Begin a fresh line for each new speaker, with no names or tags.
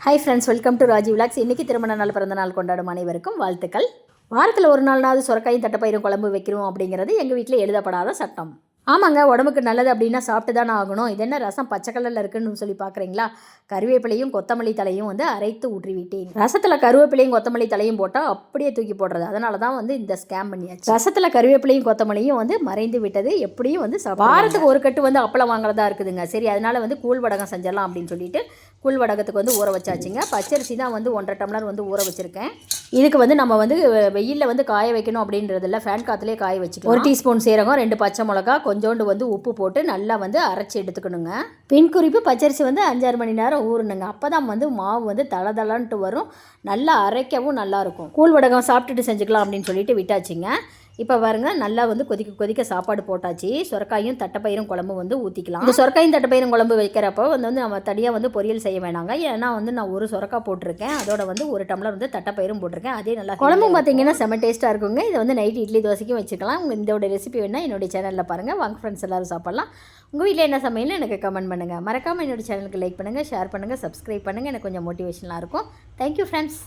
Hi friends, welcome to Raji vlogs. இன்றைக்கி திருமண நாள் பிறந்த நாள் கொண்டாடும் அனைவருக்கும் வாழ்த்துக்கள். வாரத்தில் ஒரு நாள்னாவது சுரக்காயும் தட்டைப்பயிரும் குழம்பு வைக்கிறோம் அப்படிங்கிறது எங்கள் வீட்டில் எழுதப்படாத சட்டம். ஆமாங்க, உடம்புக்கு நல்லது அப்படின்னா சாப்பிட்டு தானே ஆகணும். இது என்ன ரசம் பச்சை கலரில் இருக்குன்னு சொல்லி பார்க்குறீங்களா? கருவேப்பிலையும் கொத்தமல்லி தலையும் அரைத்து ஊற்றி விட்டேன். ரசத்தில் கருவேப்பிலையும் கொத்தமல்லி தலையும் போட்டால் அப்படியே தூக்கி போடுறது. அதனால தான் இந்த ஸ்கேம் பண்ணியாச்சு. ரசத்தில் கருவேப்பிலையும் கொத்தமல்லியும் மறைந்து விட்டது. எப்படியும் வாரத்துக்கு ஒரு கட்டு அப்பளம் வாங்குறதா இருக்குதுங்க. சரி, அதனால் கூழ் வடகம் செஞ்சிடலாம் அப்படின்னு சொல்லிட்டு கூழ் வடகத்துக்கு ஊற வச்சாச்சுங்க. பச்சரிசி தான் 1.5 டம்ளர் ஊற வச்சுருக்கேன். இதுக்கு நம்ம வெயிலில் காய வைக்கணும் அப்படின்றதில்ல, ஃபேன் காற்றுலேயே காய வச்சுக்கணும். 1 டீஸ்பூன் சீரகம், 2 பச்சை மிளகா, கொஞ்சோண்டு உப்பு போட்டு நல்லா அரைச்சி எடுத்துக்கணுங்க. பின் குறிப்பு, பச்சரிசி 5-6 மணி நேரம் ஊறணுங்க. அப்போ தான் மாவு தளதளன்ட்டு வரும். நல்லா அரைக்கவும் நல்லாயிருக்கும். கூழ் வடகம் சாப்பிட்டுட்டு செஞ்சுக்கலாம் அப்படின்னு சொல்லிட்டு விட்டாச்சுங்க. இப்போ பாருங்க, நல்லா கொதிக்க கொதிக்க சாப்பாடு போட்டாச்சு. சுரக்காயும் தட்டைப்பயிரும் குழம்பு ஊற்றிக்கலாம். இந்த சுரக்காயும் தட்டைப்பயிரும் குழம்பு வைக்கிறப்போ நம்ம தனியாக பொரியல் செய்ய வேணாங்க. ஏன்னா நான் ஒரு சுரக்கா போட்டிருக்கேன், அதோட 1 டம்ளர் தட்டைப்பயிரும் போட்டிருக்கேன். அதே நல்லா குழம்பு பார்த்தீங்கன்னா செம்ம டேஸ்ட்டாக இருக்குங்க. இதை நைட் இட்லி தோசைக்கும் வச்சுக்கலாம். இதோட ரெசிபி வேணால் என்னுடைய சேனலில் பாருங்கள். வாங்க ஃப்ரெண்ட்ஸ், எல்லோரும் சாப்பிட்லாம். உங்கள் வீட்டில் என்ன சமையல்னு எனக்கு கமெண்ட் பண்ணுங்கள். மறக்காமல் என்னோடய சேனலுக்கு லைக் பண்ணுங்கள், ஷேர் பண்ணுங்கள், சப்ஸ்கிரைப் பண்ணுங்கள். எனக்கு கொஞ்சம் மோட்டிவேஷனாக இருக்கும். Thank you friends.